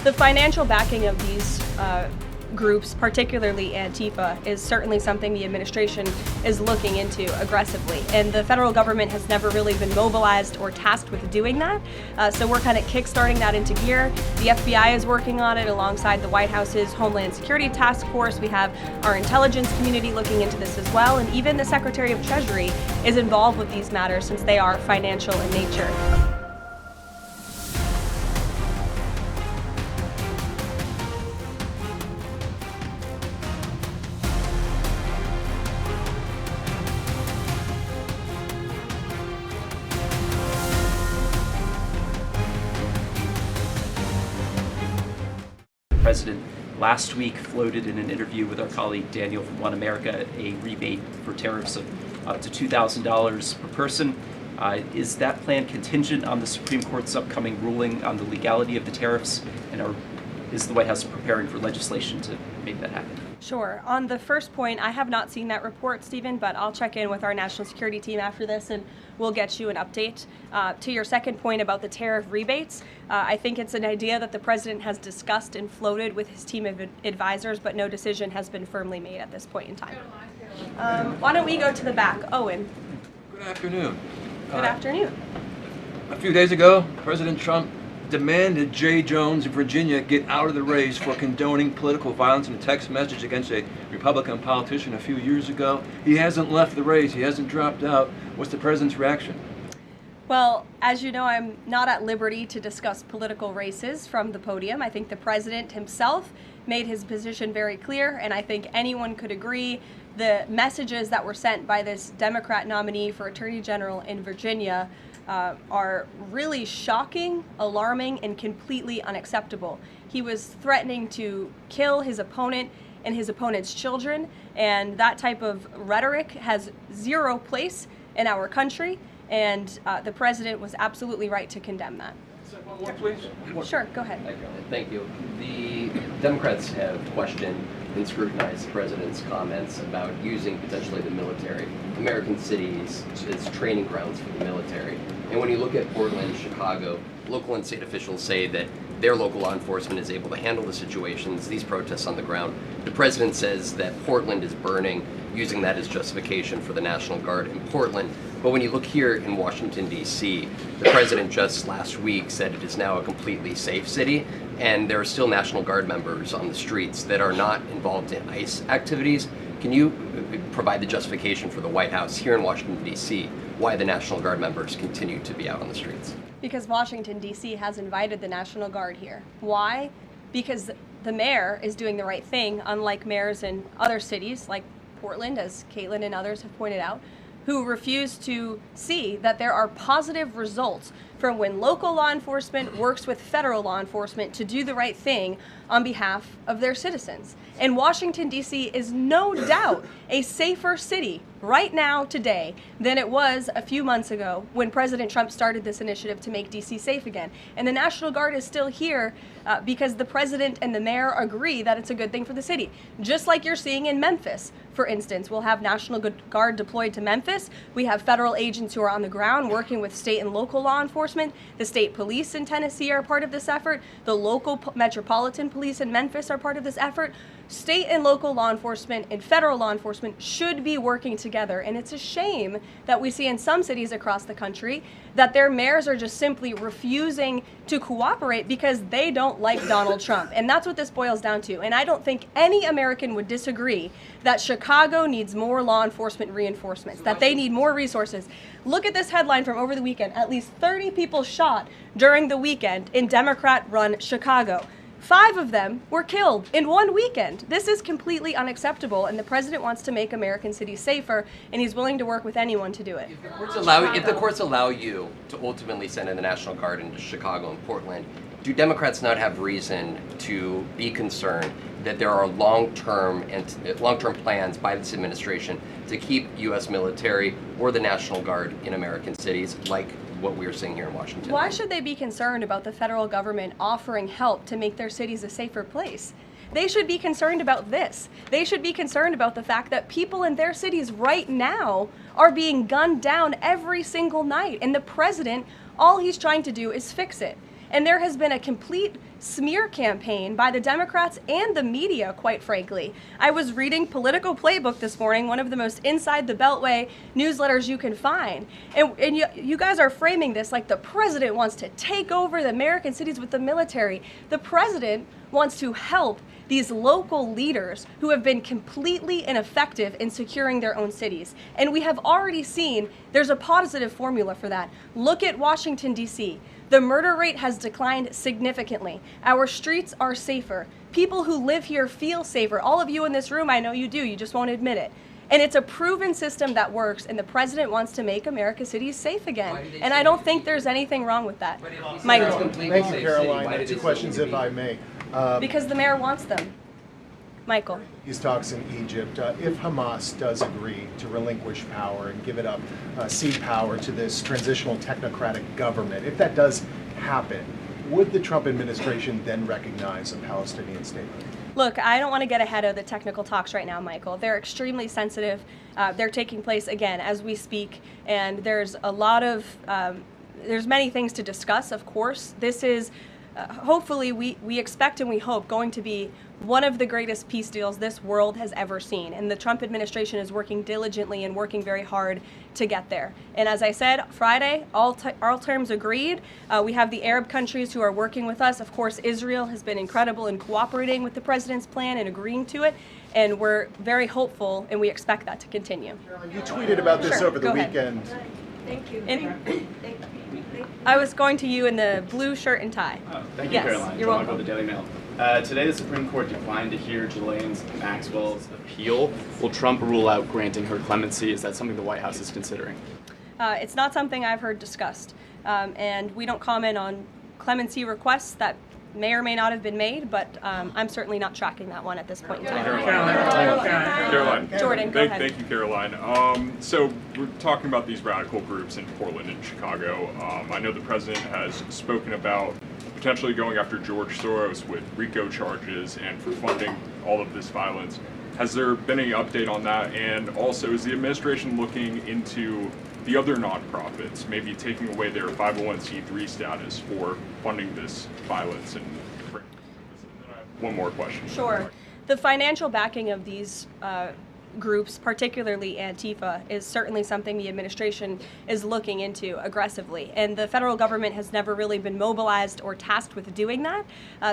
The financial backing of these groups, particularly Antifa, is certainly something the administration is looking into aggressively. And the federal government has never really been mobilized or tasked with doing that. So we're kind of kickstarting that into gear. The FBI is working on it alongside the White House's Homeland Security Task Force. We have our intelligence community looking into this as well. And even the Secretary of Treasury is involved with these matters since they are financial in nature. The President last week floated in an interview with our colleague Daniel from One America a rebate for tariffs of up to $2,000 per person. Is that plan contingent on the Supreme Court's upcoming ruling on the legality of the tariffs, and is the White House preparing for legislation to make that happen? Sure. On the first point, I have not seen that report, Stephen, but I'll check in with our national security team after this and we'll get you an update. To your second point about the tariff rebates, I think it's an idea that the president has discussed and floated with his team of advisors, but no decision has been firmly made at this point in time. Why don't we go to the back? Owen. Good afternoon. Good afternoon. A few days ago, President Trump demanded Jay Jones of Virginia get out of the race for condoning political violence in a text message against a Republican politician a few years ago. He hasn't left the race. He hasn't dropped out. What's the president's reaction? Well, as you know, I'm not at liberty to discuss political races from the podium. I think the president himself made his position very clear, and I think anyone could agree the messages that were sent by this Democrat nominee for Attorney General in Virginia are really shocking, alarming, and completely unacceptable. He was threatening to kill his opponent and his opponent's children, and that type of rhetoric has zero place in our country, and the president was absolutely right to condemn that. One more, please. Sure, go ahead. Thank you. The Democrats have questioned and scrutinized the president's comments about using potentially the military, American cities, as training grounds for the military. And when you look at Portland, Chicago, local and state officials say that their local law enforcement is able to handle the situations, these protests on the ground. The president says that Portland is burning, using that as justification for the National Guard in Portland. But when you look here in Washington, D.C., the president just last week said it is now a completely safe city, and there are still National Guard members on the streets that are not involved in ICE activities. Can you provide the justification for the White House here in Washington, D.C., why the National Guard members continue to be out on the streets? Because Washington, D.C. has invited the National Guard here. Why? Because the mayor is doing the right thing, unlike mayors in other cities like Portland, as Caitlin and others have pointed out, who refuse to see that there are positive results from when local law enforcement works with federal law enforcement to do the right thing on behalf of their citizens. And Washington, D.C. is no doubt a safer city right now today than it was a few months ago when President Trump started this initiative to make D.C. safe again. And the National Guard is still here because the president and the mayor agree that it's a good thing for the city. Just like you're seeing in Memphis, for instance. We'll have National Guard deployed to Memphis. We have federal agents who are on the ground working with state and local law enforcement. The state police in Tennessee are part of this effort. The local metropolitan police in Memphis are part of this effort. State and local law enforcement and federal law enforcement should be working together. And it's a shame that we see in some cities across the country that their mayors are just simply refusing to cooperate because they don't like Donald Trump. And that's what this boils down to. And I don't think any American would disagree that Chicago needs more law enforcement reinforcements, that they need more resources. Look at this headline from over the weekend. At least 30 people shot during the weekend in Democrat-run Chicago. 5 of them were killed in one weekend. This is completely unacceptable, and the president wants to make American cities safer, and he's willing to work with anyone to do it. If the courts allow you to ultimately send in the National Guard into Chicago and Portland, do Democrats not have reason to be concerned that there are long-term plans by this administration to keep U.S. military or the National Guard in American cities, like what we are seeing here in Washington? Why should they be concerned about the federal government offering help to make their cities a safer place? They should be concerned about this. They should be concerned about the fact that people in their cities right now are being gunned down every single night, and the president, all he's trying to do is fix it. And there has been a complete smear campaign by the Democrats and the media, quite frankly. I was reading Political Playbook this morning, one of the most inside the Beltway newsletters you can find. And you guys are framing this like the president wants to take over the American cities with the military. The president wants to help these local leaders who have been completely ineffective in securing their own cities. And we have already seen there's a positive formula for that. Look at Washington, D.C. The murder rate has declined significantly. Our streets are safer. People who live here feel safer. All of you in this room, I know you do, you just won't admit it. And it's a proven system that works, and the president wants to make America's cities safe again. And I don't think there's anything wrong with that. Michael. Thank you, Caroline. Two questions, if I may. Because the mayor wants them. Michael. These talks in Egypt, if Hamas does agree to relinquish power and give it up, cede power to this transitional technocratic government, if that does happen, would the Trump administration then recognize a Palestinian state? Look, I don't want to get ahead of the technical talks right now, Michael. They're extremely sensitive. They're taking place, again, as we speak, and there's a lot of, there's many things to discuss, of course. This is hopefully, we expect and we hope going to be one of the greatest peace deals this world has ever seen. And the Trump administration is working diligently and working very hard to get there. And as I said, Friday, all terms agreed. We have the Arab countries who are working with us. Of course, Israel has been incredible in cooperating with the president's plan and agreeing to it. And we're very hopeful, and we expect that to continue. You tweeted about this Sure, over the weekend. Thank you. I was going to you in the blue shirt and tie. Thank you, Yes, Caroline. you're welcome. The Daily Mail. Today, the Supreme Court declined to hear Ghislaine Maxwell's appeal. Will Trump rule out granting her clemency? Is that something the White House is considering? It's not something I've heard discussed. And we don't comment on clemency requests that may or may not have been made, but I'm certainly not tracking that one at this point in time. Caroline. Jordan, go ahead. Thank you, Caroline. So we're talking about these radical groups in Portland and Chicago. I know the president has spoken about potentially going after George Soros with RICO charges and for funding all of this violence. Has there been any update on that? And also, is the administration looking into the other nonprofits, maybe taking away their 501c3 status for funding this violence? And then I have one more question. Sure. The financial backing of these groups, particularly Antifa, is certainly something the administration is looking into aggressively. And the federal government has never really been mobilized or tasked with doing that.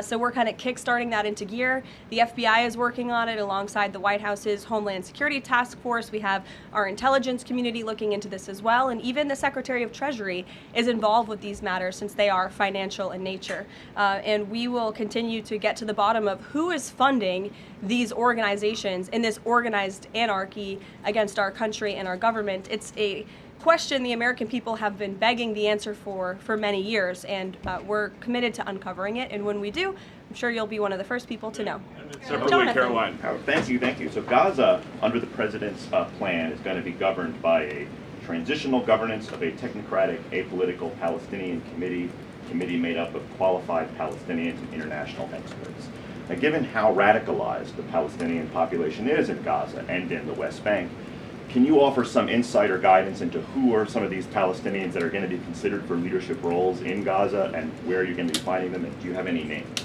So we're kind of kickstarting that into gear. The FBI is working on it alongside the White House's Homeland Security Task Force. We have our intelligence community looking into this as well. And even the Secretary of Treasury is involved with these matters since they are financial in nature. And we will continue to get to the bottom of who is funding these organizations in this organized anarchy against our country and our government. It's a question the American people have been begging the answer for many years, and we're committed to uncovering it. And when we do, I'm sure you'll be one of the first people to know. Separately, Jonathan. Caroline. Thank you. So Gaza, under the president's plan, is going to be governed by a transitional governance of a technocratic, apolitical Palestinian committee made up of qualified Palestinians and international experts. Now, given how radicalized the Palestinian population is in Gaza and in the West Bank, can you offer some insight or guidance into who are some of these Palestinians that are going to be considered for leadership roles in Gaza, and where you're going to be finding them, and do you have any names?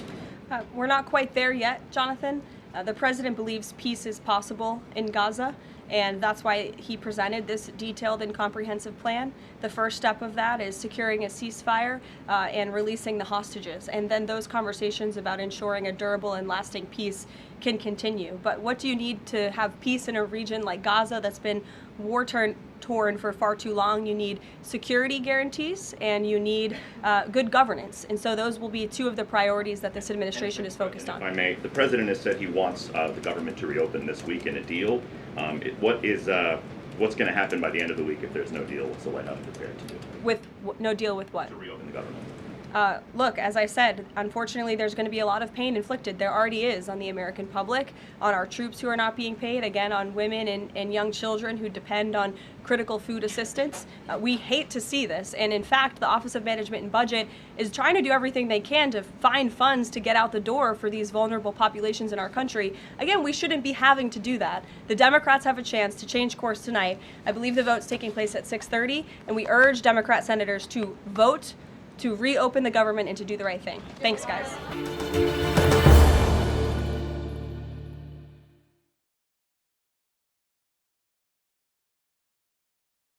We're not quite there yet, Jonathan. The president believes peace is possible in Gaza, and that's why he presented this detailed and comprehensive plan. The first step of that is securing a ceasefire and releasing the hostages, and then those conversations about ensuring a durable and lasting peace can continue. But what do you need to have peace in a region like Gaza that's been war-torn for far too long? You need security guarantees, and you need good governance. And so those will be two of the priorities that this administration is focused on. If I may, the president has said he wants the government to reopen this week in a deal. What's going to happen by the end of the week if there's no deal? What's the White House prepared to do? With no deal with what? To reopen the government. Look, as I said, unfortunately, there's going to be a lot of pain inflicted. There already is on the American public, on our troops who are not being paid, again, on women and young children who depend on critical food assistance. We hate to see this. And in fact, the Office of Management and Budget is trying to do everything they can to find funds to get out the door for these vulnerable populations in our country. Again, we shouldn't be having to do that. The Democrats have a chance to change course tonight. I believe the vote's taking place at 6:30, and we urge Democrat senators to vote to reopen the government and to do the right thing. Thanks, guys.